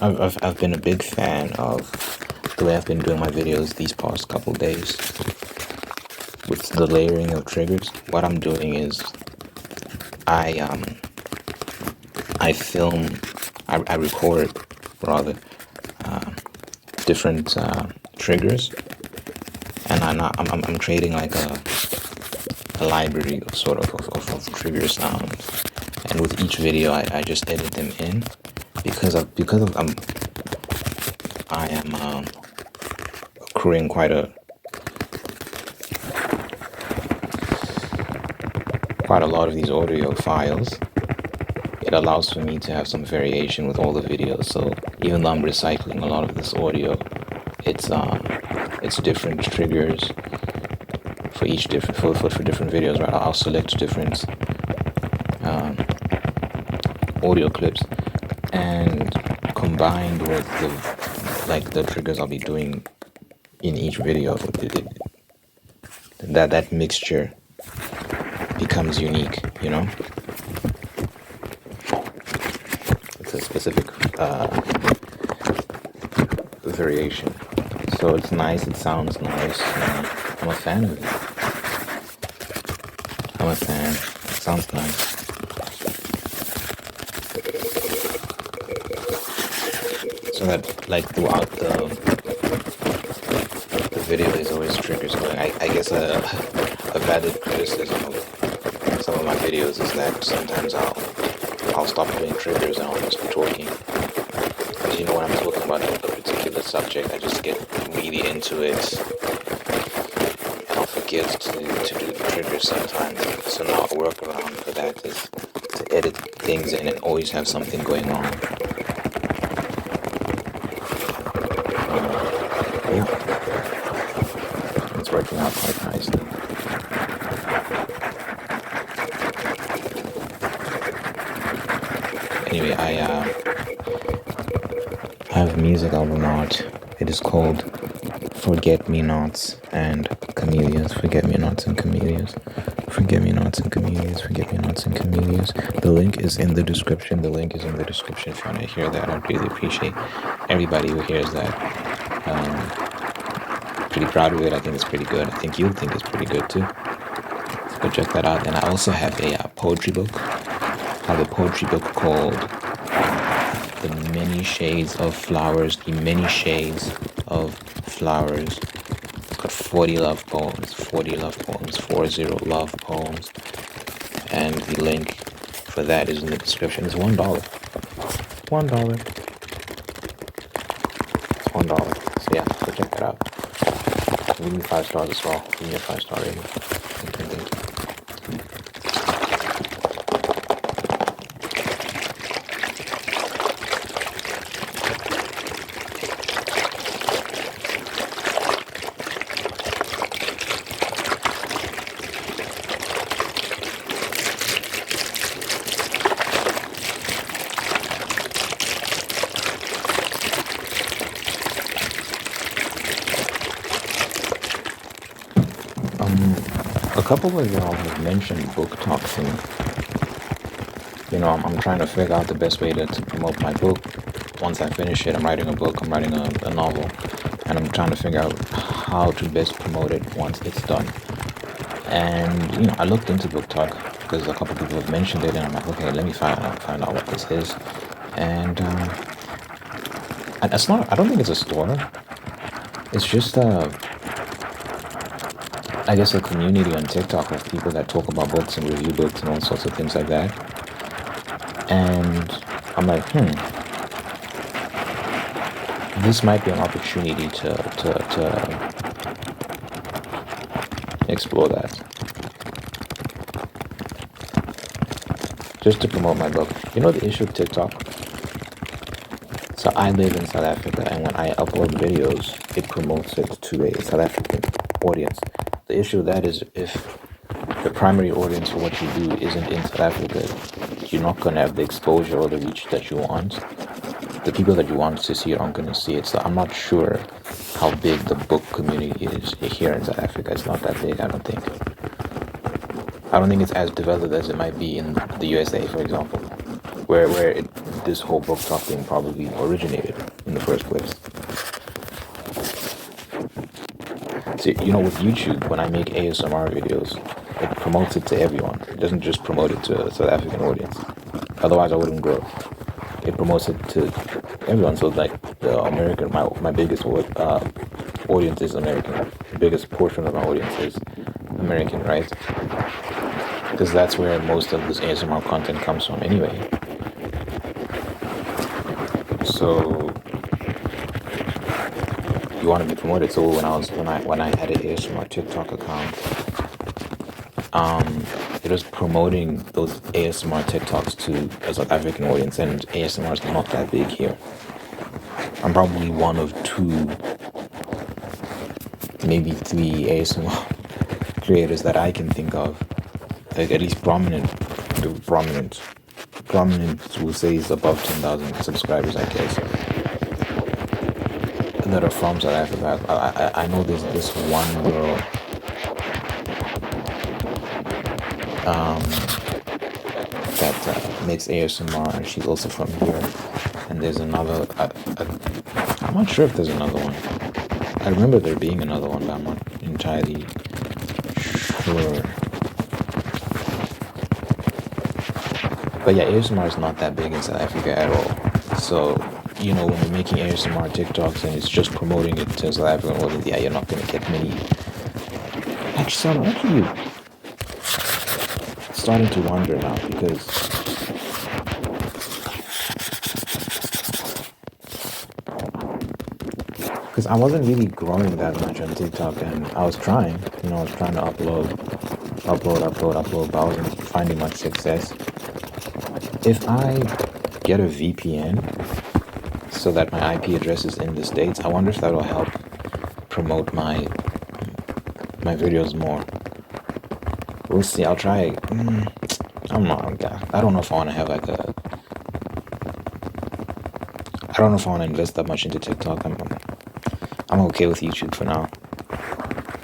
I've been a big fan of the way I've been doing my videos these past couple days with the layering of triggers. What I'm doing is I film, I record rather different triggers, and I'm creating like a library of sort of trigger sounds, and with each video I just edit them in because I am accruing quite a lot of these audio files. It allows for me to have some variation with all the videos. So even though I'm recycling a lot of this audio, it's different triggers for each different for different videos, right? I'll select different audio clips and combined with the triggers I'll be doing in each video, that mixture becomes unique, you know. It's a specific variation, so it's nice. It sounds nice. I'm a fan of it. I'm a fan. It sounds nice. So that like throughout the video there's always triggers going. I guess a valid criticism of some of my videos is that sometimes I'll stop doing triggers and I'll just be talking. Because you know, when I'm talking about a particular subject, I just get really into it and I'll forget to do the triggers sometimes. So now a workaround for that is to edit things in and always have something going on. Yeah, it's working out quite nicely. Anyway, I have a music album out. It is called Forget-Me-Nots and Camellias. Forget-Me-Nots and Camellias. Forget-Me-Nots and Camellias. Forget-Me-Nots and Camellias. The link is in the description. The link is in the description if you want to hear that. I'd really appreciate everybody who hears that. Pretty proud of it. I think it's pretty good. I think you'll think it's pretty good too. So go check that out. And I also have a poetry book. I have a poetry book called The Many Shades of Flowers. The Many Shades of Flowers. It's got 40 love poems, 40 love poems, 40 love poems. And the link for that is in the description. It's $1. $1. It's $1. So yeah, go check that out. Give me 5 stars as well. Give me a 5-star rating. Thank you. A couple of y'all have mentioned book talks, and you know, I'm trying to figure out the best way to promote my book. Once I finish it, I'm writing a book, I'm writing a novel, and I'm trying to figure out how to best promote it once it's done. And you know, I looked into book talk because a couple people have mentioned it, and I'm like, okay, let me find out what this is. And it's not. I don't think it's a store. It's just I guess a community on TikTok of people that talk about books and review books and all sorts of things like that. And I'm like, this might be an opportunity to explore that. Just to promote my book. You know the issue with TikTok? So I live in South Africa, and when I upload videos, it promotes it to a South African audience. The issue with that is if the primary audience for what you do isn't in South Africa, you're not going to have the exposure or the reach that you want. The people that you want to see it aren't going to see it. So I'm not sure how big the book community is here in South Africa. It's not that big, I don't think. I don't think it's as developed as it might be in the USA, for example, where this whole book talk thing probably originated in the first place. See, with YouTube, when I make ASMR videos, it promotes it to everyone. It doesn't just promote it to a South African audience. Otherwise, I wouldn't grow. It promotes it to everyone. So, like, the American, my biggest audience is American. The biggest portion of my audience is American, right? Because that's where most of this ASMR content comes from anyway. So you want to be promoted. So when I had an ASMR TikTok account, it was promoting those ASMR TikToks to a South African audience, and ASMR is not that big here. I'm probably one of 2, maybe 3 ASMR creators that I can think of, like at least prominent will say is above 10,000 subscribers, I guess, that are from South Africa. I know there's this one girl that makes ASMR, and she's also from here. And there's another, I'm not sure if there's another one. I remember there being another one, but I'm not entirely sure. But yeah, ASMR is not that big in South Africa at all. So, when you're making ASMR TikToks and it's just promoting it to South African audience, yeah, you're not going to get many. Actually, I'm actually starting to wonder now, because I wasn't really growing that much on TikTok, and I was trying, to upload, but I wasn't finding much success. If I get a VPN so that my IP address is in the States, I wonder if that will help promote my videos more. We'll see. I'll try. I don't know if I want to have I don't know if I want to invest that much into TikTok. I'm okay with YouTube for now.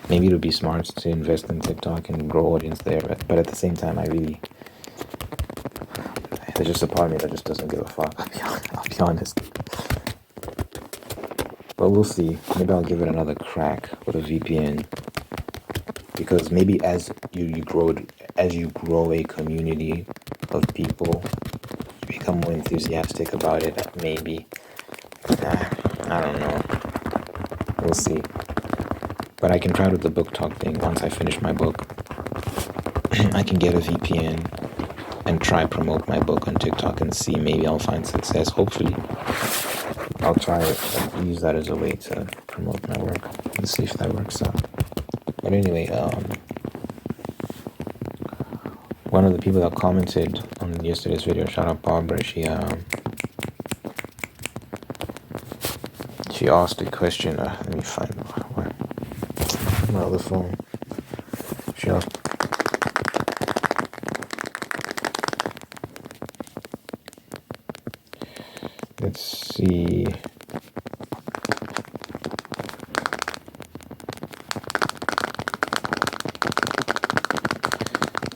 Maybe it'll be smart to invest in TikTok and grow audience there, but at the same time, there's just a part of me that just doesn't give a fuck. I'll be honest. But we'll see. Maybe I'll give it another crack with a VPN. Because maybe as you grow a community of people, you become more enthusiastic about it. Maybe. I don't know. We'll see. But I can try with the book talk thing. Once I finish my book, I can get a VPN and try promote my book on TikTok and see. Maybe I'll find success. Hopefully, I'll try use that as a way to promote my work and see if that works out. But anyway, one of the people that commented on yesterday's video, shout out Barbara, she asked a question. Let me find my other phone. She asked. Let's see.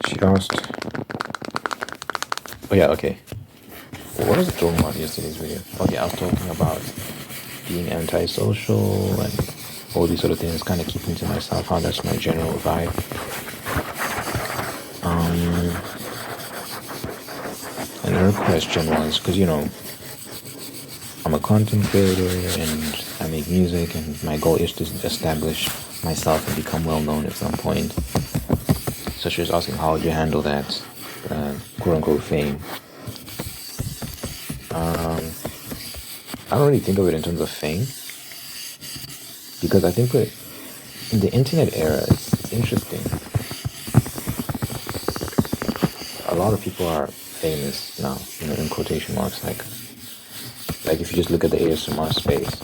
She asked. Oh yeah, okay. What was I talking about yesterday's video? Okay, I was talking about being antisocial and all these sort of things, kind of keeping to myself, how that's my general vibe. And her question was, because I'm a content creator and I make music, and my goal is to establish myself and become well known at some point. So she was asking, how would you handle that quote unquote fame? I don't really think of it in terms of fame, because I think that in the internet era, it's interesting. A lot of people are famous now, in quotation marks, like if you just look at the ASMR space.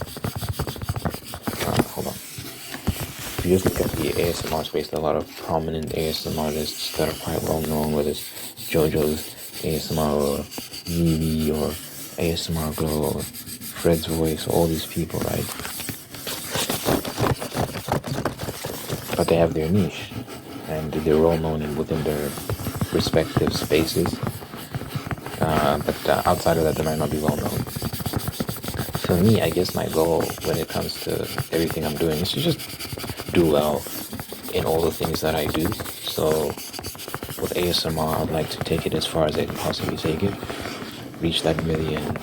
Hold on. If you just look at the ASMR space, there are a lot of prominent ASMR artists that are quite well known, whether it's JoJo's ASMR or Yee or ASMR Glow or Fred's Voice, all these people, right? But they have their niche, and they're well known within their respective spaces. but outside of that, they might not be well known. For me, I guess my goal when it comes to everything I'm doing is to just do well in all the things that I do. So with ASMR, I'd like to take it as far as I can possibly take it, reach that million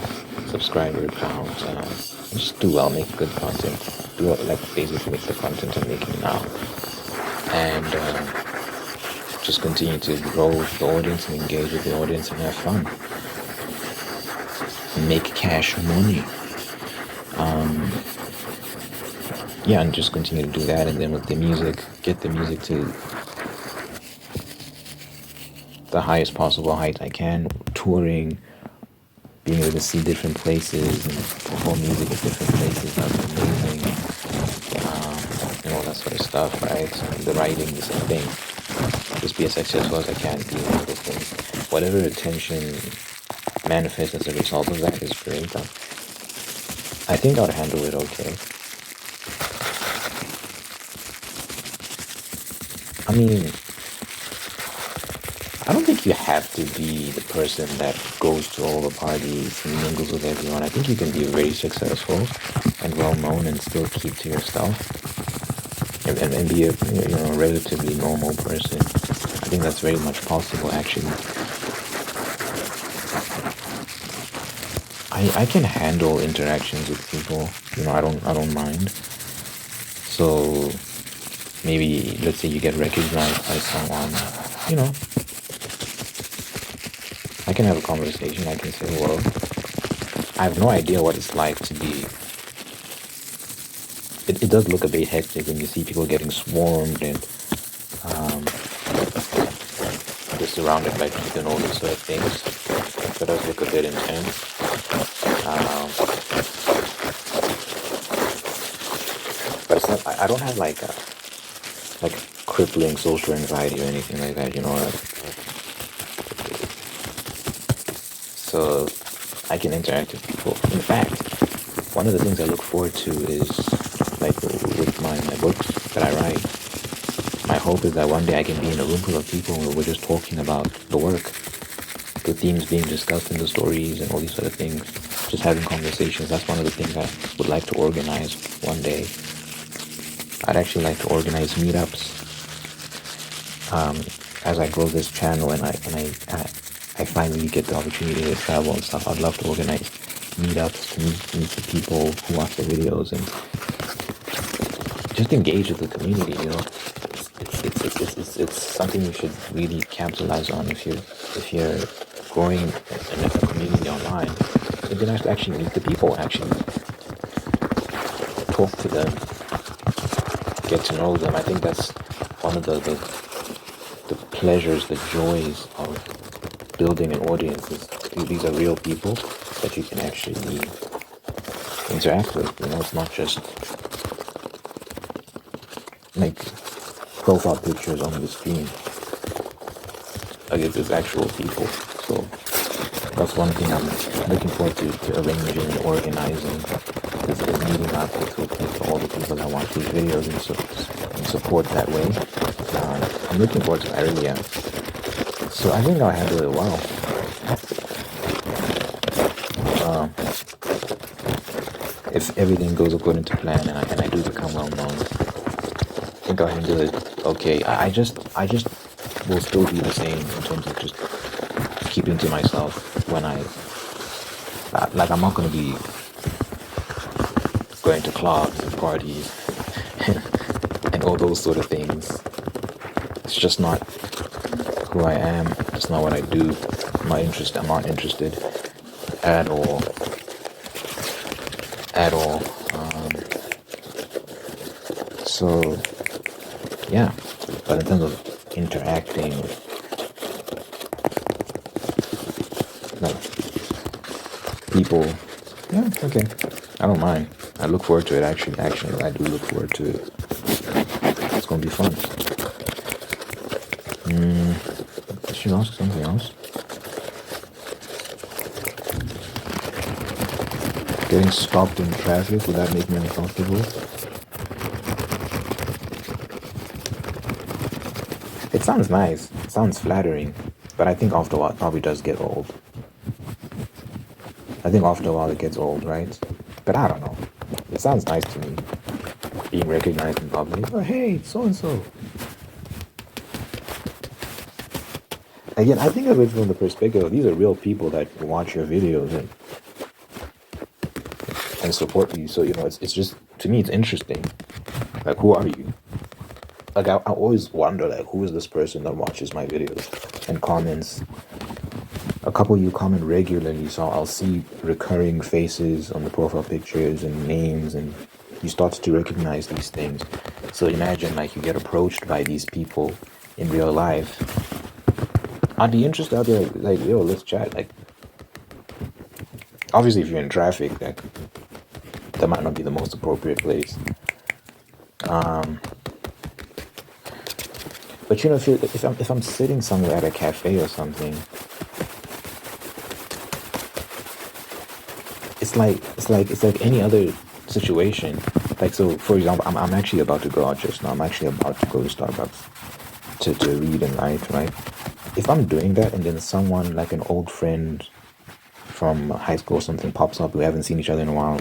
subscriber count, just do well, make good content, do like basically make the content I'm making now, and just continue to grow with the audience and engage with the audience and have fun, make cash money. Yeah, and just continue to do that, and then with the music, get the music to the highest possible height I can, touring, being able to see different places and perform music at different places. That's amazing. And all that sort of stuff, right? The writing, the same thing. Just be as successful as I can, be one of the things. Whatever attention manifests as a result of that is great. I think I'll handle it okay. I mean, I don't think you have to be the person that goes to all the parties and mingles with everyone. I think you can be very successful and well known and still keep to yourself and be a relatively normal person. I think that's very much possible, actually. I can handle interactions with people. I don't mind. So maybe let's say you get recognized by someone. I can have a conversation. I can say hello. I have no idea what it's like to be. It does look a bit hectic when you see people getting swarmed and just surrounded by people and all these sort of things. That does look a bit intense. But it's not. I don't have like crippling social anxiety or anything like that. So I can interact with people. In fact, one of the things I look forward to is like with my books that I write. My hope is that one day I can be in a room full of people where we're just talking about the work, the themes being discussed in the stories and all these sort of things. Just having conversations. That's one of the things I would like to organize one day. I'd actually like to organize meetups. As I grow this channel and I finally get the opportunity to travel and stuff, I'd love to organize meetups to meet the people who watch the videos and just engage with the community. It's something you should really capitalize on if you're growing in a community online. You can actually meet the people, actually talk to them, get to know them. I think that's one of the pleasures, the joys of building an audience. These are real people that you can actually interact with. It's not just like profile pictures on the screen. It's actual people. So that's one thing I'm looking forward to arranging and organizing. Is meeting up with all the people that watch these videos and support that way. I'm looking forward to that, I really am. So I think I'll handle it well. If everything goes according to plan and I do become well known, I think I'll handle it okay. I just will still be the same in terms of just keeping to myself when I'm not going to be going to clubs and parties and all those sort of things. It's just not who I am. It's not what I do. I'm not interested at all. So yeah, but in terms of interacting with people, yeah, okay, I don't mind. I look forward to it. Actually, I do look forward to it. It's gonna be fun. I should ask something else. Getting stopped in traffic, would that make me uncomfortable? It sounds nice. It sounds flattering. But I think after a while it probably does get old. I think after a while it gets old, right? But I don't know. It sounds nice to me, being recognized in public. Oh, hey, so and so. Again, I think of it from the perspective of these are real people that watch your videos and support you. So it's just, to me, it's interesting. Like, who are you? Like, I always wonder, like, who is this person that watches my videos and comments? A couple of you comment regularly, so I'll see recurring faces on the profile pictures and names, and you start to recognize these things. So imagine, like, you get approached by these people in real life. I'd be interested out there, like, yo, let's chat. Like, obviously, if you're in traffic, that might not be the most appropriate place. But if I'm sitting somewhere at a cafe or something, it's like any other situation. Like, so for example, I'm actually about to go out just now. I'm actually about to go to Starbucks to read and write, right? If I'm doing that and then someone, like an old friend from high school or something, pops up, we haven't seen each other in a while,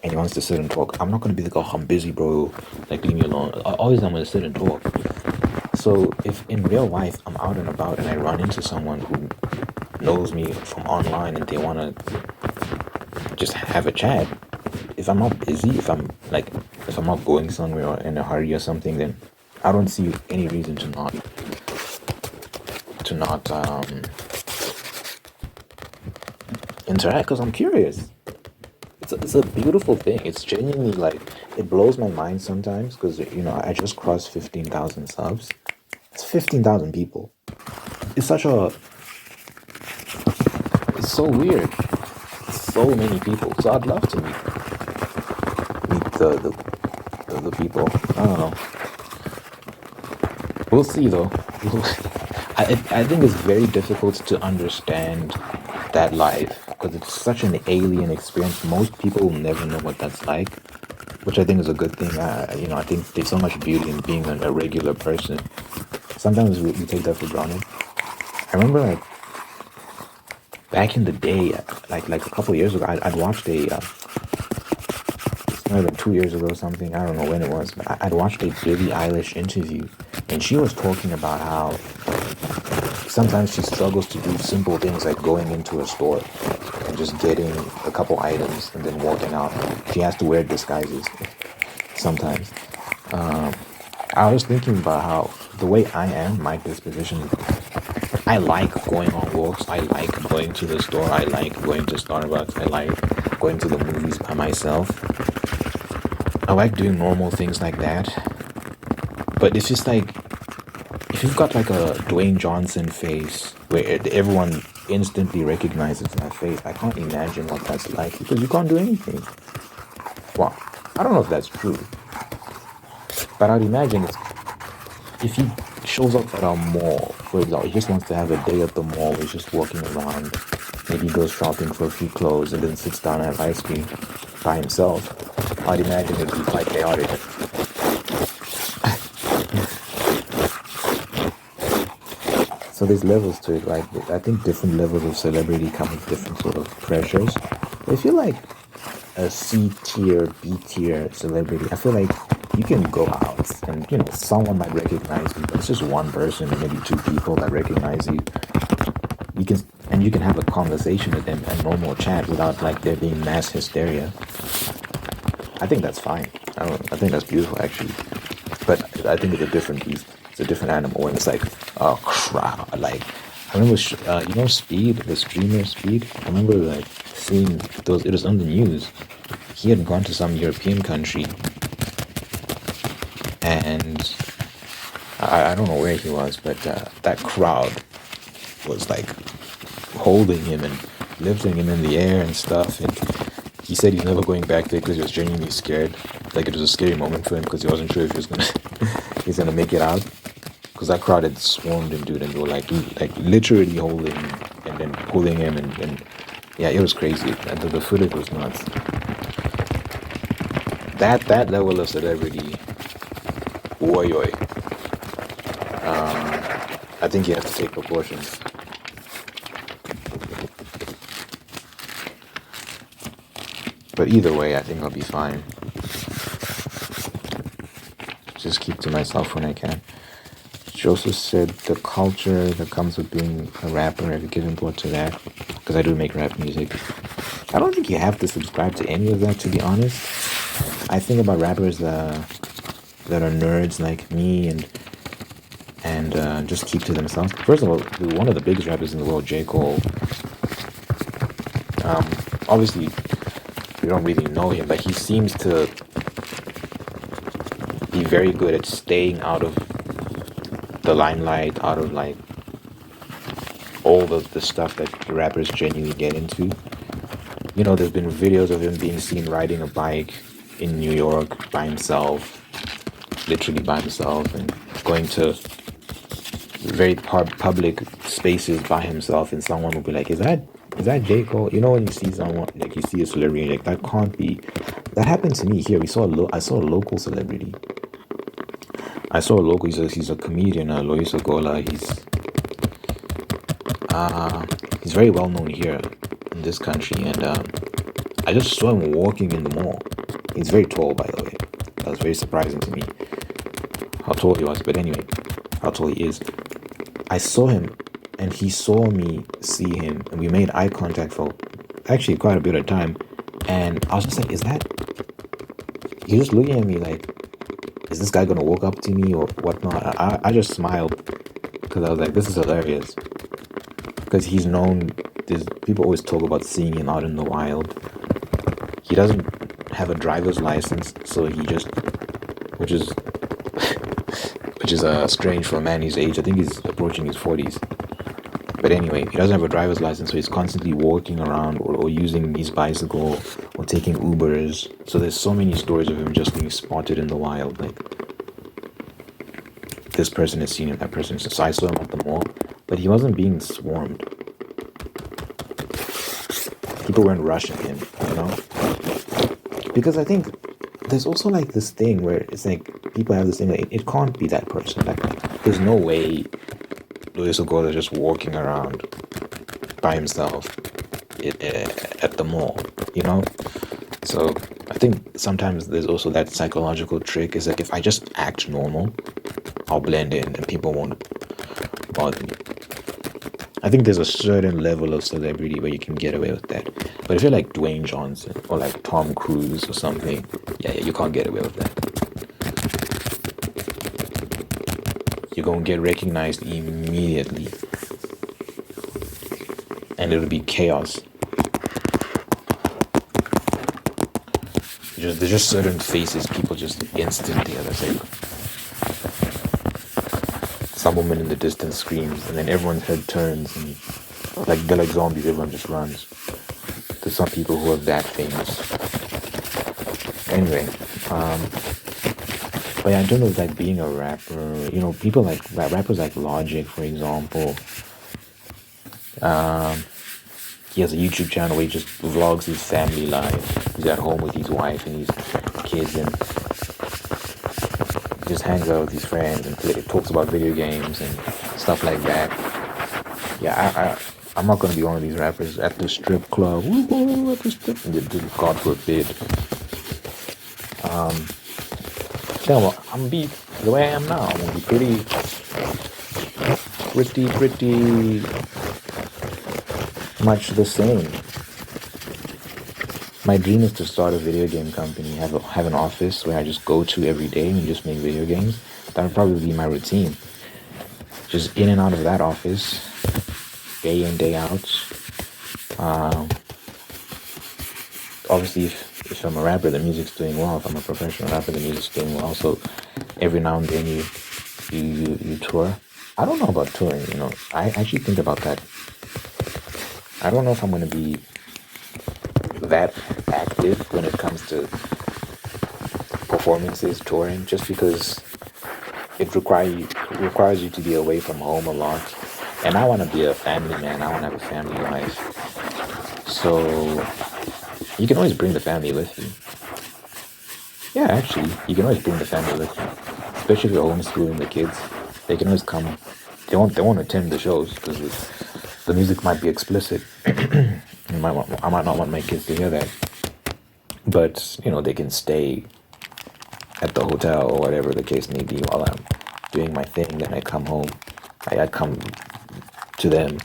and he wants to sit and talk, I'm not gonna be like, oh, I'm busy, bro, like, leave me alone. Always I'm gonna sit and talk. So if in real life I'm out and about and I run into someone who knows me from online and they wanna just have a chat, if I'm not busy, if I'm not going somewhere or in a hurry or something, then I don't see any reason to not interact, because I'm curious. It's a beautiful thing. It's genuinely, like, it blows my mind sometimes, because I just crossed 15,000 subs. It's 15,000 people. It's such a it's so weird. So many people. So I'd love to meet the people. I don't know. We'll see though. I think it's very difficult to understand that life, because it's such an alien experience. Most people will never know what that's like, which I think is a good thing. I think there's so much beauty in being a regular person. Sometimes we take that for granted. I remember, like, back in the day, like a couple of years ago, I'd watched it's might have been 2 years ago or something. I don't know when it was, but I'd watched a Billie Eilish interview, and she was talking about how sometimes she struggles to do simple things like going into a store and just getting a couple items and then walking out. She has to wear disguises sometimes. I was thinking about how the way I am, my disposition, I like going on walks. I like going to the store. I like going to Starbucks. I like going to the movies by myself. I like doing normal things like that. But it's just like, if you've got like a Dwayne Johnson face where everyone instantly recognizes that face, I can't imagine what that's like, because you can't do anything. Well, I don't know if that's true, but I'd imagine if he shows up at our mall, for example, he just wants to have a day at the mall, he's just walking around, maybe goes shopping for a few clothes and then sits down and have ice cream by himself, I'd imagine it'd be quite chaotic. So there's levels to it, right? I think different levels of celebrity come with different sort of pressures. I feel like a C tier, B tier celebrity, I feel like you can go out and someone might recognize you, but it's just one person or maybe two people that recognize you. You can have a conversation with them, a normal chat, without like there being mass hysteria. I think that's fine. I think that's beautiful, actually. But I think it's a different beast. It's a different animal when it's like a crowd. Like, I remember, Speed, the streamer Speed. I remember like seeing those. It was on the news. He had gone to some European country, and I don't know where he was, but that crowd was like holding him and lifting him in the air and stuff. And he said he's never going back there because he was genuinely scared. Like, it was a scary moment for him because he wasn't sure if he was he's gonna make it out. Because that crowd had swarmed him, dude, and they were like literally holding him and then pulling him, and yeah, it was crazy. The footage was nuts. That level of celebrity, oi oi. I think you have to take precautions. But either way, I think I'll be fine. Just keep to myself when I can. She also said the culture that comes with being a rapper, have you given thought to that? Because I do make rap music. I don't think you have to subscribe to any of that, to be honest. I think about rappers that are nerds like me and just keep to themselves. First of all, one of the biggest rappers in the world, J. Cole. Obviously, we don't really know him, but he seems to be very good at staying out of the limelight, out of like all the stuff that rappers genuinely get into. You know, there's been videos of him being seen riding a bike in New York by himself, literally by himself, and going to very public spaces by himself, and someone will be like, is that J. Cole? You know, when you see someone, like you see a celebrity, like that can't be. That happened to me here. I saw a local celebrity. I saw a local. He's a comedian, Lois Ogola. He's very well known here in this country, and I just saw him walking in the mall. He's very tall, by the way. That was very surprising to me how tall he was. But anyway, how tall he is. I saw him, and he saw me see him, and we made eye contact for actually quite a bit of time. And I was just like, is that? He was looking at me like, is this guy gonna walk up to me or whatnot? I just smiled because I was like, this is hilarious. Because he's known, people always talk about seeing him out in the wild. He doesn't have a driver's license, so he just, which is strange for a man his age. I think he's approaching his 40s. But anyway, he doesn't have a driver's license, so he's constantly walking around or using his bicycle or taking Ubers. So there's so many stories of him just being spotted in the wild. Like, this person has seen him, that person. So I saw him at the mall, but he wasn't being swarmed. People weren't rushing him, you know? Because I think there's also like this thing where it's like people have this thing like it can't be that person. Like, there's no way Luis Ogola is just walking around by himself at the mall, you know? So I think sometimes there's also that psychological trick is that if I just act normal, I'll blend in and people won't bother me. I think there's a certain level of celebrity where you can get away with that. But if you're like Dwayne Johnson or like Tom Cruise or something, yeah, you can't get away with that. You're going to get recognized immediately. And it'll be chaos. There's just certain faces people just instantly, as I say. Some woman in the distance screams, and then everyone's head turns, and they're like zombies, everyone just runs. There's some people who are that famous. Anyway, but yeah, in terms of like being a rapper, you know, people like rappers like Logic, for example. He has a YouTube channel where he just vlogs his family life. He's at home with his wife and his kids, and just hangs out with his friends and talks about video games and stuff like that. Yeah, I'm not gonna be one of these rappers at the strip club. Woo, at the strip, God forbid. Yeah, I'm gonna be the way I am now. I'm gonna be pretty much the same. My dream is to start a video game company, have an office where I just go to every day and just make video games. That would probably be my routine. Just in and out of that office, day in, day out. Obviously, if I'm a rapper, the music's doing well. If I'm a professional rapper, the music's doing well. So every now and then you tour. I don't know about touring, you know. I actually think about that. I don't know if I'm going to be that active when it comes to performances, touring, just because it requires you to be away from home a lot. And I want to be a family man. I want to have a family life. So you can always bring the family with you. Yeah, actually, you can always bring the family with you. Especially if you're homeschooling the kids. They can always come. They won't attend the shows because the music might be explicit. I might not want my kids to hear that. But, they can stay at the hotel or whatever the case may be while I'm doing my thing. Then I come home. I come to them,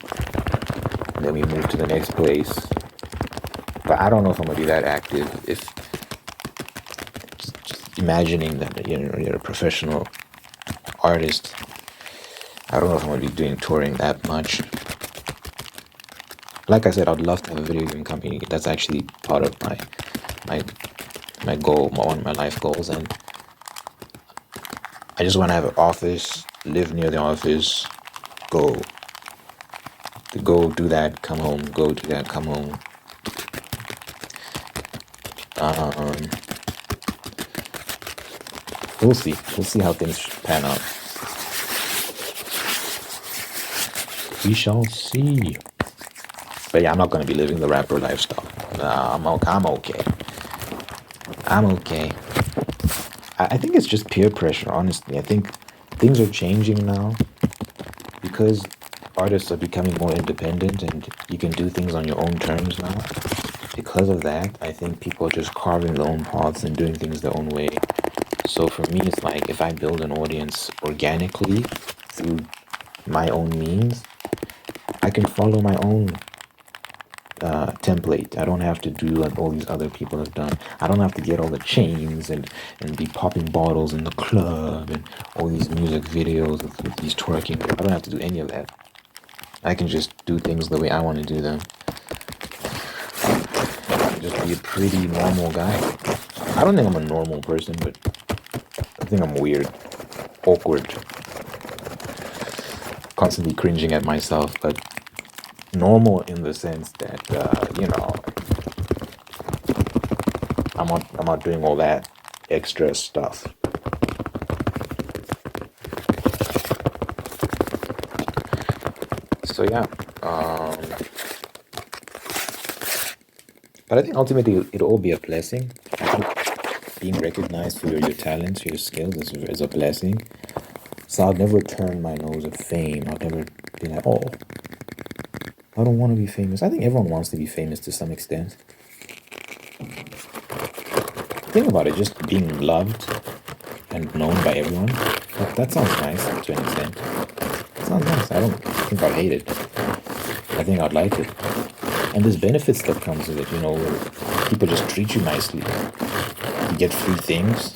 and then we move to the next place. But I don't know if I'm gonna be that active. If just imagining that you're a professional artist, I don't know if I'm gonna be doing touring that much. Like I said, I'd love to have a video game company. That's actually part of my my goal, one of my life goals, and I just want to have an office, live near the office, go do that, come home, go do that, come home. Um, we'll see. We'll see how things pan out. We shall see. But yeah, I'm not gonna be living the rapper lifestyle. Nah, I'm okay. I'm okay. I think it's just peer pressure, honestly. I think things are changing now because artists are becoming more independent and you can do things on your own terms now. Because of that, I think people are just carving their own paths and doing things their own way. So for me, it's like if I build an audience organically through my own means, I can follow my own template. I don't have to do like all these other people have done. I don't have to get all the chains and be popping bottles in the club and all these music videos with these twerking. I don't have to do any of that. I can just do things the way I want to do them. Just be a pretty normal guy. I don't think I'm a normal person, but I think I'm weird, awkward, constantly cringing at myself, but normal in the sense that I'm not doing all that extra stuff. So yeah, but I think ultimately it'll all be a blessing. I think being recognized for your talents, your skills is a blessing. So I'll never turn my nose at fame. I'll never be like, oh, I don't want to be famous. I think everyone wants to be famous to some extent. Think about it, just being loved and known by everyone. That sounds nice to an extent. It sounds nice. I don't think I'd hate it. I think I'd like it. And there's benefits that comes with it, where people just treat you nicely. You get free things.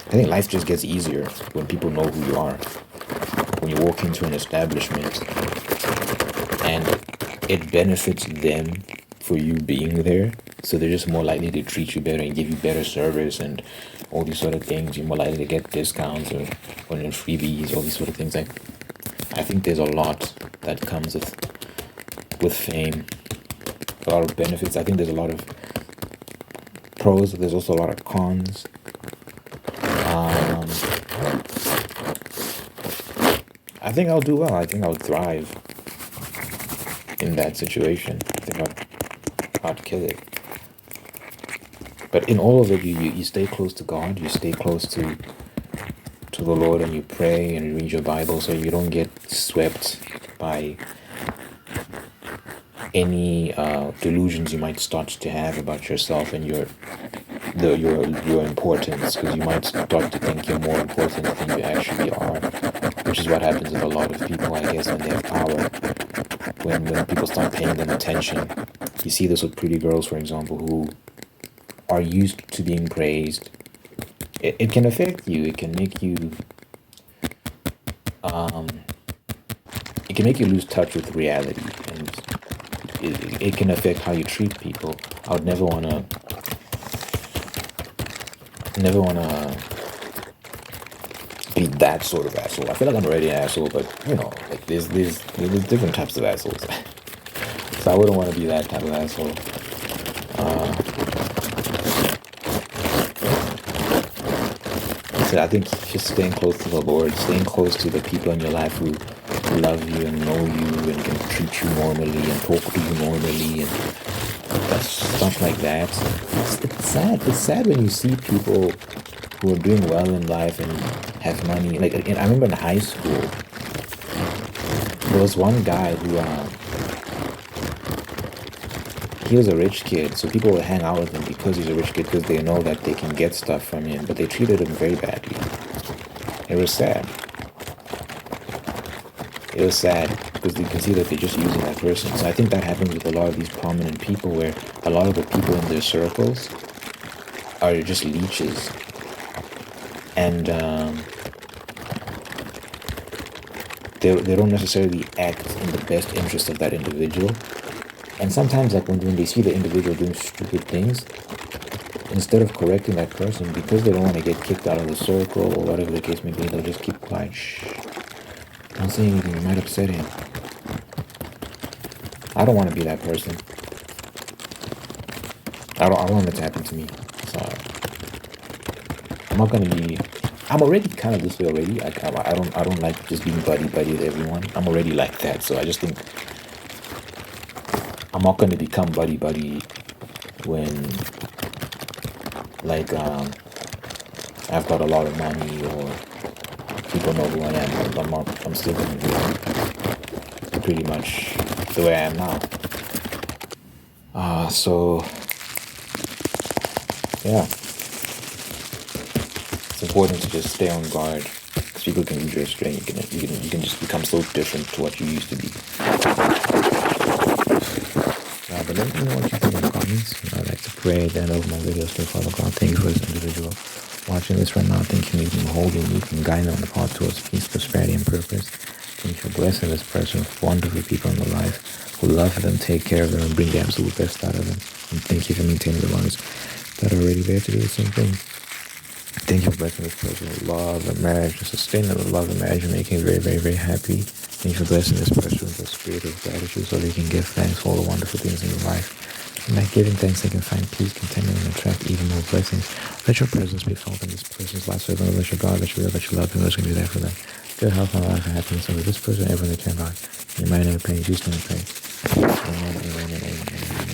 I think life just gets easier when people know who you are. When you walk into an establishment and it benefits them for you being there. So they're just more likely to treat you better and give you better service and all these sort of things. You're more likely to get discounts or freebies, all these sort of things. I think there's a lot that comes with fame. A lot of benefits. I think there's a lot of pros. There's also a lot of cons. I think I'll do well. I think I'll thrive in that situation. I think I'd kill it. But in all of it, you stay close to God. You stay close to the Lord, and you pray and you read your Bible, so you don't get swept by any delusions you might start to have about yourself and your importance, because you might start to think you're more important than you actually are, which is what happens with a lot of people, I guess, when they have power. When people start paying them attention. You see this with pretty girls, for example, who are used to being praised. It can affect you. It can make you lose touch with reality, and it can affect how you treat people. I would never wanna be that sort of asshole. I feel like I'm already an asshole, but like there's different types of assholes. So I wouldn't want to be that type of asshole. So I think just staying close to the Lord, staying close to the people in your life who love you and know you and can treat you normally and talk to you normally and stuff like that. It's sad. It's sad when you see people who are doing well in life and have money. Like I remember in high school, there was one guy who he was a rich kid, so people would hang out with him because he's a rich kid, because they know that they can get stuff from him, but they treated him very badly. It was sad. It was sad because you can see that they're just using that person. So I think that happens with a lot of these prominent people, where a lot of the people in their circles are just leeches. And they don't necessarily act in the best interest of that individual. And sometimes, like when they see the individual doing stupid things, instead of correcting that person, because they don't want to get kicked out of the circle or whatever the case may be, they'll just keep quiet. Shh. Don't say anything, you might upset him. I don't want to be that person. I don't want it to happen to me. So I'm not gonna be. I'm already kind of this way already. I don't like just being buddy with everyone. I'm already like that. So I just think I'm not gonna become buddy when like I've got a lot of money or people know who I am. I'm still gonna be pretty much the way I am now. So yeah, it's important to just stay on guard, because people can read your string. You can just become so different to what you used to be. But let me know what you think in the comments. I like to pray at the end of my videos to Father God. Thank you for this individual watching this right now. Thank you for making him whole, unique, and guiding on the path towards peace, prosperity, and purpose. Thank you for blessing this person with wonderful people in their life who love them, take care of them, and bring the absolute best out of them. And thank you for maintaining the ones that are already there to do the same thing. Thank you for blessing this person with love and marriage, and sustaining the love and marriage, and making him very, very, very happy. Thank you for blessing this person with a spirit of gratitude, so they can give thanks for all the wonderful things in their life. And by giving thanks, they can find peace, contentment, and attract even more blessings. Let your presence be felt in this person's life, so let your God, let you real, let you love them, let you be there for them. Good health and life and happiness over this person, everyone they care about. In my name, I pray, in Jesus' name, I pray. Amen, amen, and amen.